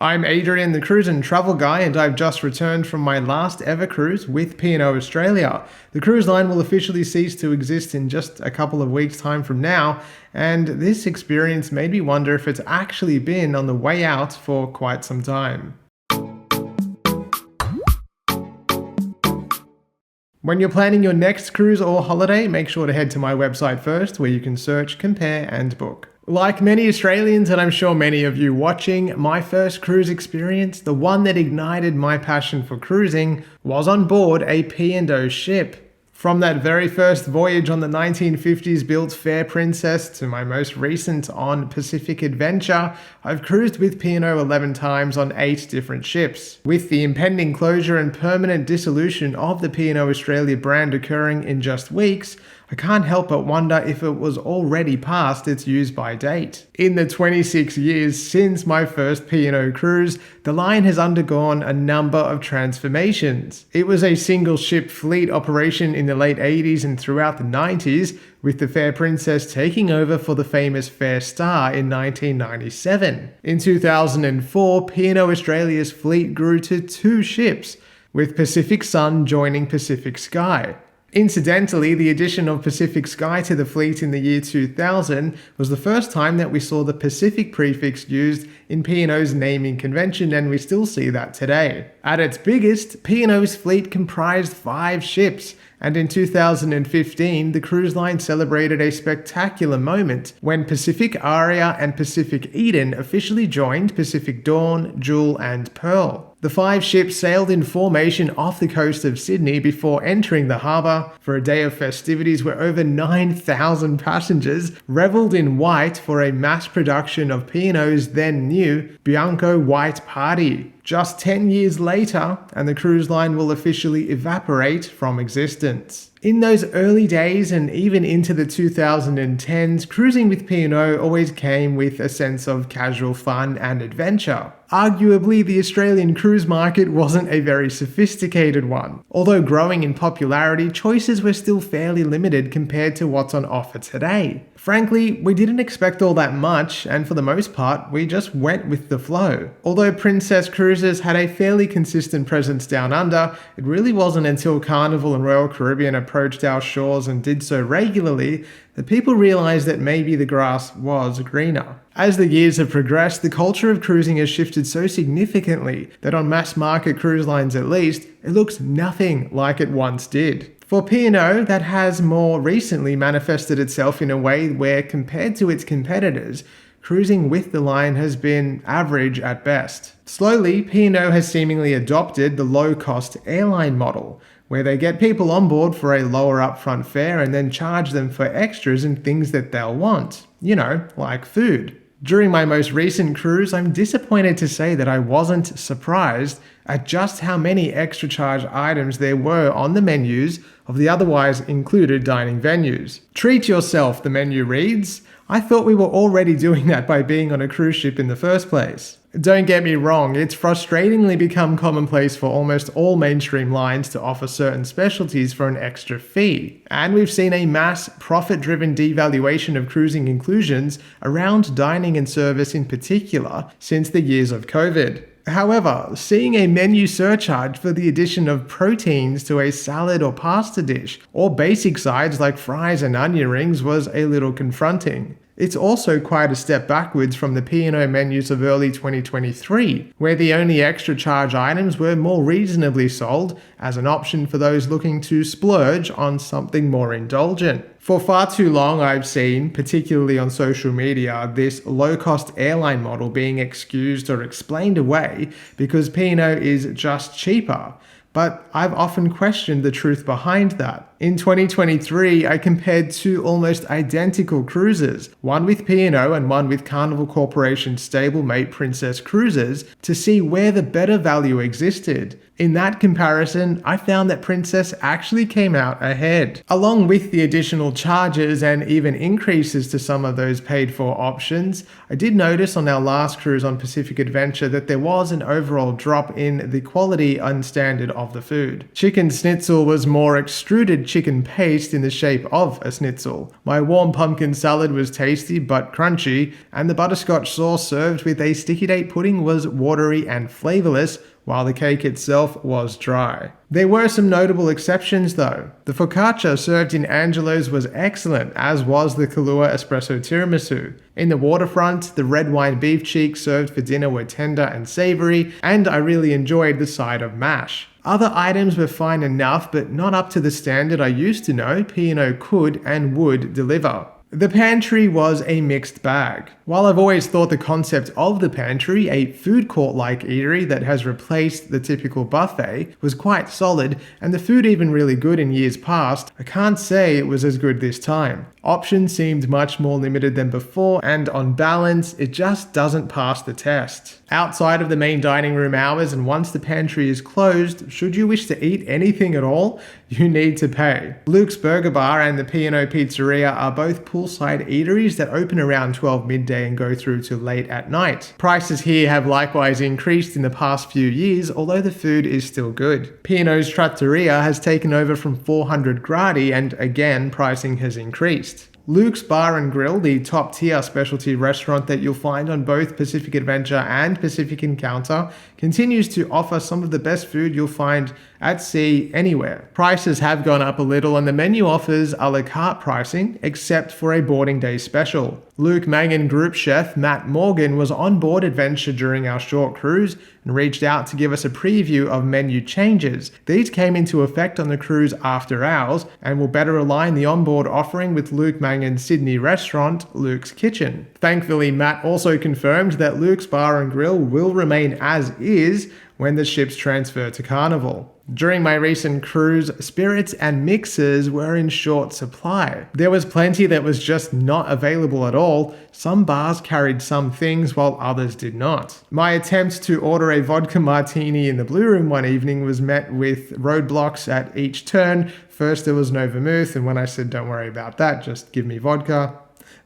I'm Adrian, the cruise and travel guy, and I've just returned from my last ever cruise with P&O Australia. The cruise line will officially cease to exist in just a couple of weeks' time from now, and this experience made me wonder if it's actually been on the way out for quite some time. When you're planning your next cruise or holiday, make sure to head to my website first, where you can search, compare, and book. Like many Australians, and I'm sure many of you watching, my first cruise experience, the one that ignited my passion for cruising, was on board a P&O ship. From that very first voyage on the 1950s built Fair Princess to my most recent on Pacific Adventure, I've cruised with P&O 11 times on 8 different ships. With the impending closure and permanent dissolution of the P&O Australia brand occurring in just weeks, I can't help but wonder if it was already past its use-by date. In the 26 years since my first P&O cruise, the line has undergone a number of transformations. It was a single-ship fleet operation in the late 80s and throughout the 90s, with the Fair Princess taking over for the famous Fair Star in 1997. In 2004, P&O Australia's fleet grew to 2 ships, with Pacific Sun joining Pacific Sky. Incidentally, the addition of Pacific Sky to the fleet in the year 2000 was the first time that we saw the Pacific prefix used in P&O's naming convention, and we still see that today. At its biggest, P&O's fleet comprised 5 ships, and in 2015, the cruise line celebrated a spectacular moment when Pacific Aria and Pacific Eden officially joined Pacific Dawn, Jewel, and Pearl. The 5 ships sailed in formation off the coast of Sydney before entering the harbour for a day of festivities where over 9,000 passengers revelled in white for a mass production of P&O's then new Bianco White Party. Just 10 years later, and the cruise line will officially evaporate from existence. In those early days and even into the 2010s, cruising with P&O always came with a sense of casual fun and adventure. Arguably, the Australian cruise market wasn't a very sophisticated one. Although growing in popularity, choices were still fairly limited compared to what's on offer today. Frankly, we didn't expect all that much, and for the most part, we just went with the flow. Although Princess Cruises had a fairly consistent presence down under, it really wasn't until Carnival and Royal Caribbean approached our shores and did so regularly that people realized that maybe the grass was greener. As the years have progressed, the culture of cruising has shifted so significantly that on mass market cruise lines at least, it looks nothing like it once did. For P&O, that has more recently manifested itself in a way where, compared to its competitors, cruising with the line has been average at best. Slowly, P&O has seemingly adopted the low-cost airline model, where they get people on board for a lower upfront fare and then charge them for extras and things that they'll want. You know, like food. During my most recent cruise, I'm disappointed to say that I wasn't surprised at just how many extra charge items there were on the menus of the otherwise included dining venues. Treat yourself, the menu reads. I thought we were already doing that by being on a cruise ship in the first place. Don't get me wrong, it's frustratingly become commonplace for almost all mainstream lines to offer certain specialties for an extra fee. And we've seen a mass profit-driven devaluation of cruising inclusions around dining and service in particular since the years of COVID. However, seeing a menu surcharge for the addition of proteins to a salad or pasta dish, or basic sides like fries and onion rings, was a little confronting. It's also quite a step backwards from the P&O menus of early 2023, where the only extra charge items were more reasonably sold as an option for those looking to splurge on something more indulgent. For far too long, I've seen, particularly on social media, this low-cost airline model being excused or explained away because P&O is just cheaper. But I've often questioned the truth behind that. In 2023, I compared 2 almost identical cruises, one with P&O and one with Carnival Corporation's stablemate Princess Cruises, to see where the better value existed. In that comparison, I found that Princess actually came out ahead. Along with the additional charges and even increases to some of those paid-for options, I did notice on our last cruise on Pacific Adventure that there was an overall drop in the quality and standard of the food. Chicken schnitzel was more extruded chicken paste in the shape of a schnitzel. My warm pumpkin salad was tasty but crunchy, and the butterscotch sauce served with a sticky date pudding was watery and flavorless, while the cake itself was dry. There were some notable exceptions though. The focaccia served in Angelo's was excellent, as was the Kahlua espresso tiramisu. In the waterfront, the red wine beef cheeks served for dinner were tender and savory, and I really enjoyed the side of mash. Other items were fine enough, but not up to the standard I used to know P&O could and would deliver. The pantry was a mixed bag. While I've always thought the concept of the pantry, a food court-like eatery that has replaced the typical buffet, was quite solid, and the food even really good in years past, I can't say it was as good this time. Options seemed much more limited than before, and on balance, it just doesn't pass the test. Outside of the main dining room hours and once the pantry is closed, should you wish to eat anything at all, you need to pay. Luke's Burger Bar and the P&O Pizzeria are both poolside eateries that open around 12 midday and go through to late at night. Prices here have likewise increased in the past few years, although the food is still good. P&O's Trattoria has taken over from 400 Gradi, and again pricing has increased. Luke's Bar and Grill, the top-tier specialty restaurant that you'll find on both Pacific Adventure and Pacific Encounter, continues to offer some of the best food you'll find at sea anywhere. Prices have gone up a little and the menu offers a la carte pricing, except for a boarding day special. Luke Mangan group chef Matt Morgan was on board Adventure during our short cruise and reached out to give us a preview of menu changes. These came into effect on the cruise after hours and will better align the onboard offering with Luke Mangan's Sydney restaurant, Luke's Kitchen. Thankfully, Matt also confirmed that Luke's Bar and Grill will remain as is when the ships transfer to Carnival. During my recent cruise, spirits and mixers were in short supply. There was plenty that was just not available at all. Some bars carried some things while others did not. My attempt to order a vodka martini in the Blue Room one evening was met with roadblocks at each turn. First there was no vermouth, and when I said don't worry about that, just give me vodka,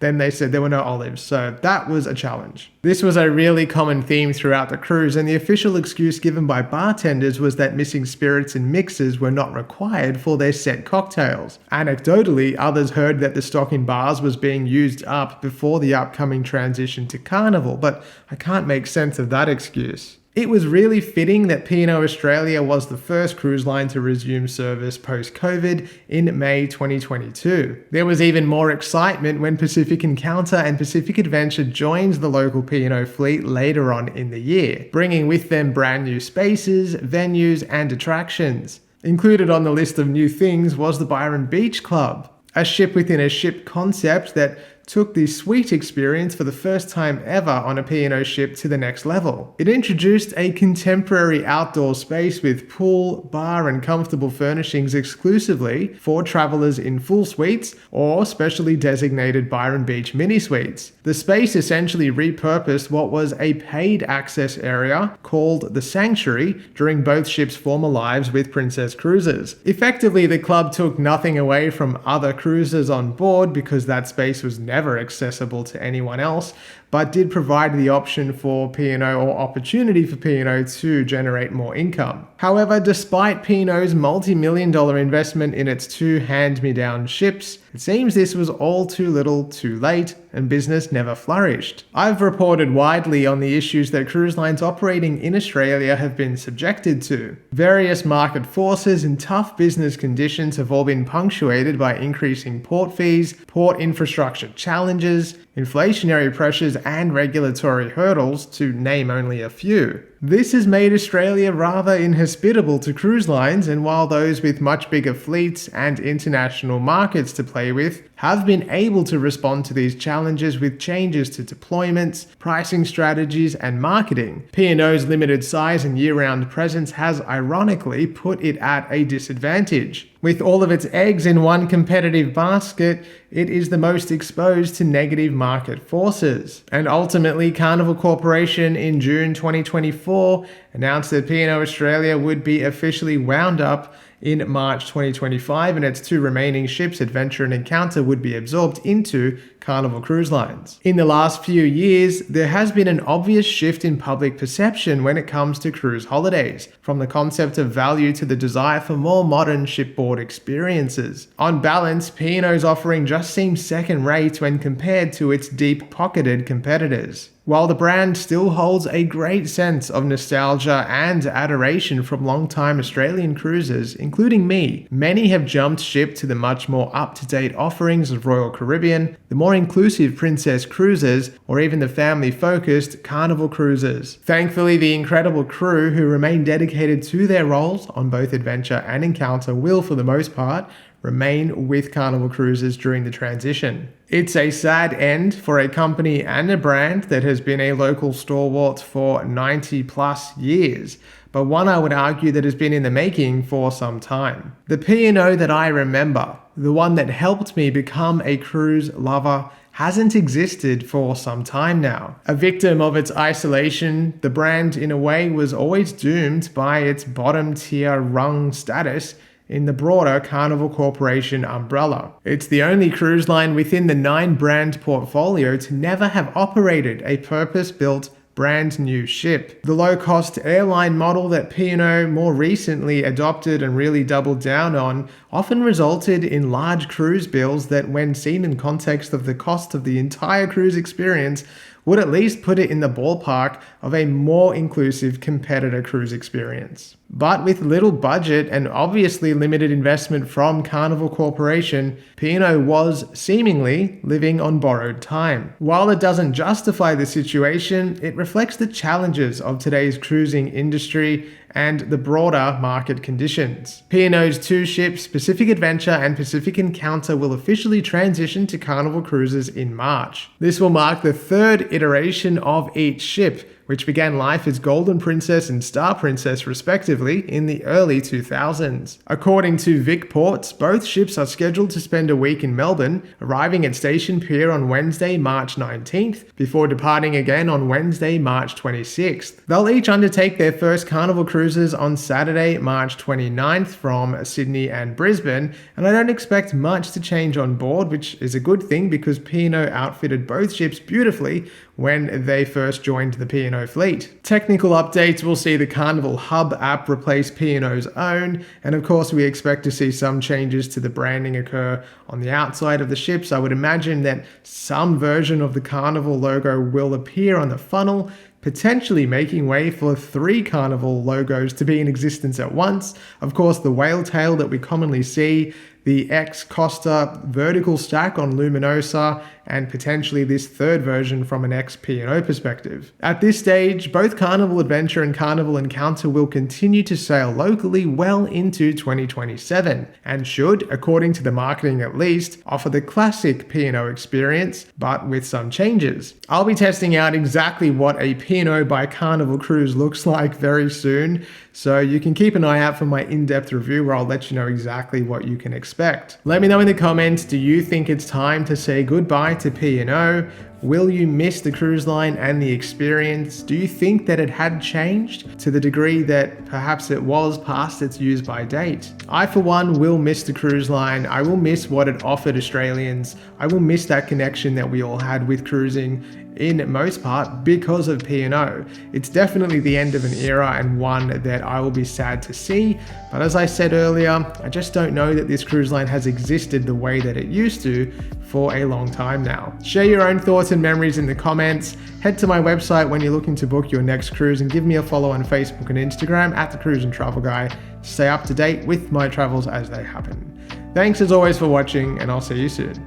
then they said there were no olives, so that was a challenge. This was a really common theme throughout the cruise, and the official excuse given by bartenders was that missing spirits and mixers were not required for their set cocktails. Anecdotally, others heard that the stock in bars was being used up before the upcoming transition to Carnival, but I can't make sense of that excuse. It was really fitting that P&O Australia was the first cruise line to resume service post-COVID in May 2022. There was even more excitement when Pacific Encounter and Pacific Adventure joined the local P&O fleet later on in the year, bringing with them brand new spaces, venues, and attractions. Included on the list of new things was the Byron Beach Club, a ship within a ship concept that took the suite experience for the first time ever on a P&O ship to the next level. It introduced a contemporary outdoor space with pool, bar, and comfortable furnishings exclusively for travelers in full suites or specially designated Byron Beach mini suites. The space essentially repurposed what was a paid access area called the Sanctuary during both ships' former lives with Princess Cruises. Effectively, the club took nothing away from other cruisers on board because that space was never accessible to anyone else, but did provide the option for P&O or opportunity for P&O to generate more income. However, despite P&O's multi-million-dollar investment in its two hand-me-down ships, it seems this was all too little too late, and business never flourished. I've reported widely on the issues that cruise lines operating in Australia have been subjected to. Various market forces and tough business conditions have all been punctuated by increasing port fees, port infrastructure challenges, inflationary pressures, and regulatory hurdles, to name only a few. This has made Australia rather inhospitable to cruise lines, and while those with much bigger fleets and international markets to play with have been able to respond to these challenges with changes to deployments, pricing strategies, and marketing, P&O's limited size and year-round presence has ironically put it at a disadvantage. With all of its eggs in one competitive basket, it is the most exposed to negative market forces. And ultimately, Carnival Corporation in June 2024 announced that P&O Australia would be officially wound up in March 2025, and its two remaining ships, Adventure and Encounter, would be absorbed into Carnival Cruise Lines. In the last few years, there has been an obvious shift in public perception when it comes to cruise holidays, from the concept of value to the desire for more modern shipboard experiences. On balance, P&O's offering just seems second-rate when compared to its deep-pocketed competitors. While the brand still holds a great sense of nostalgia and adoration from long-time Australian cruisers, including me, many have jumped ship to the much more up-to-date offerings of Royal Caribbean, the more inclusive Princess Cruises, or even the family-focused Carnival Cruises. Thankfully, the incredible crew who remain dedicated to their roles on both Adventure and Encounter will, for the most part, remain with Carnival Cruises during the transition. It's a sad end for a company and a brand that has been a local stalwart for 90 plus years, but one I would argue that has been in the making for some time. The P&O that I remember, the one that helped me become a cruise lover, hasn't existed for some time now. A victim of its isolation, the brand in a way was always doomed by its bottom tier rung status in the broader Carnival Corporation umbrella. It's the only cruise line within the 9-brand portfolio to never have operated a purpose-built brand new ship. The low-cost airline model that P&O more recently adopted and really doubled down on often resulted in large cruise bills that, when seen in context of the cost of the entire cruise experience, would at least put it in the ballpark of a more inclusive competitor cruise experience. But with little budget and obviously limited investment from Carnival Corporation, P&O was seemingly living on borrowed time. While it doesn't justify the situation, it reflects the challenges of today's cruising industry and the broader market conditions. P&O's two ships, Pacific Adventure and Pacific Encounter, will officially transition to Carnival Cruises in March. This will mark the third iteration of each ship, which began life as Golden Princess and Star Princess respectively in the early 2000s. According to VicPorts, both ships are scheduled to spend a week in Melbourne, arriving at Station Pier on Wednesday, March 19th, before departing again on Wednesday, March 26th. They'll each undertake their first Carnival Cruises on Saturday, March 29th from Sydney and Brisbane, and I don't expect much to change on board, which is a good thing because P&O outfitted both ships beautifully when they first joined the P&O fleet. Technical updates will see the Carnival Hub app replace P&O's own, and of course we expect to see some changes to the branding occur on the outside of the ships. I would imagine that some version of the Carnival logo will appear on the funnel, potentially making way for 3 Carnival logos to be in existence at once. Of course, the whale tail that we commonly see, the ex-Costa vertical stack on Luminosa, and potentially this third version from an ex-P&O perspective. At this stage, both Carnival Adventure and Carnival Encounter will continue to sail locally well into 2027, and should, according to the marketing at least, offer the classic P&O experience, but with some changes. I'll be testing out exactly what a P&O by Carnival cruise looks like very soon, so you can keep an eye out for my in-depth review where I'll let you know exactly what you can expect. Let me know in the comments, do you think it's time to say goodbye to P&O? Will you miss the cruise line and the experience? Do you think that it had changed to the degree that perhaps it was past its use by date? I, for one, will miss the cruise line. I will miss what it offered Australians. I will miss that connection that we all had with cruising, in most part because of P&O. It's definitely the end of an era and one that I will be sad to see, but as I said earlier, I just don't know that this cruise line has existed the way that it used to for a long time now. Share your own thoughts and memories in the comments. Head to my website when you're looking to book your next cruise, and give me a follow on Facebook and Instagram at The Cruise and Travel Guy to stay up to date with my travels as they happen. Thanks as always for watching, and I'll see you soon.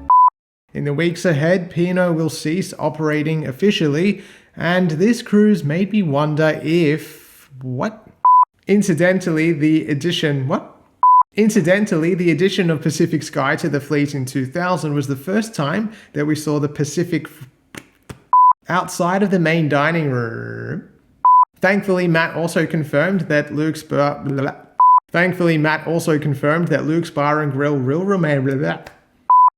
In the weeks ahead, P&O will cease operating officially, and this cruise made me wonder if... what? Incidentally, the addition of Pacific Sky to the fleet in 2000 was the first time that we saw the Pacific outside of the main dining room. Thankfully, Matt also confirmed that Luke's Bar and Grill will remain.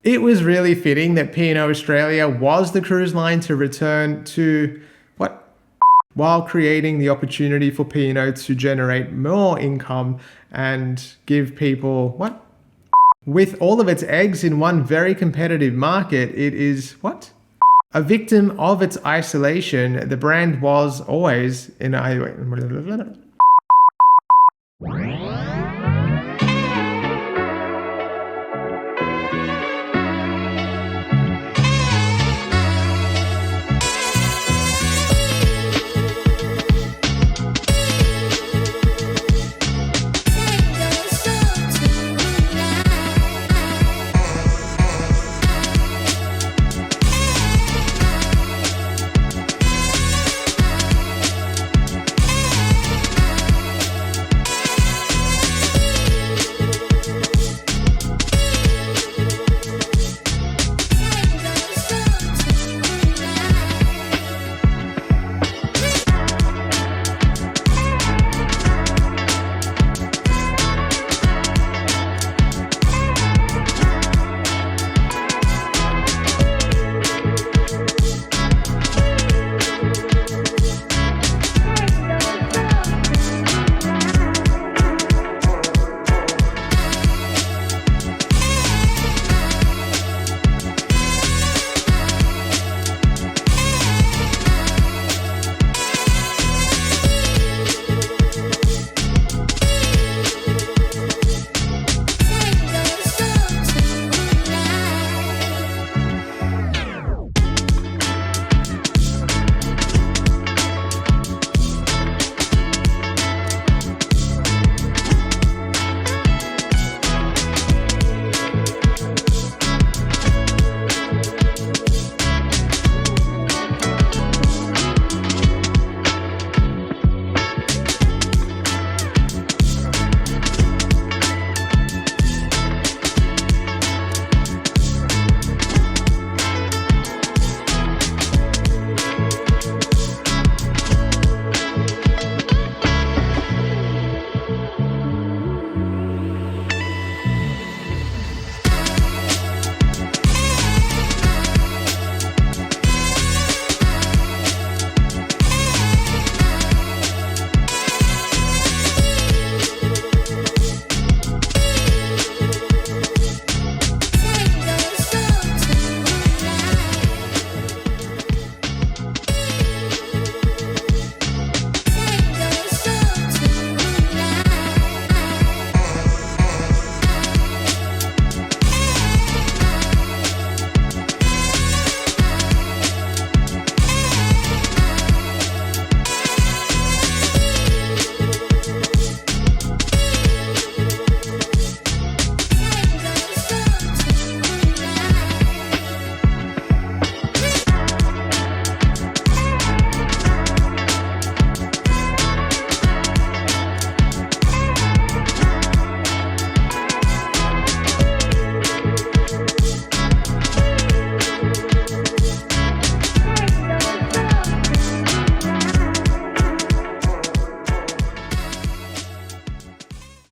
It was really fitting that P&O Australia was the cruise line to return to... what? while creating the opportunity for P&O to generate more income and give people what? With all of its eggs in one very competitive market, it is what? A victim of its isolation. The brand was always in a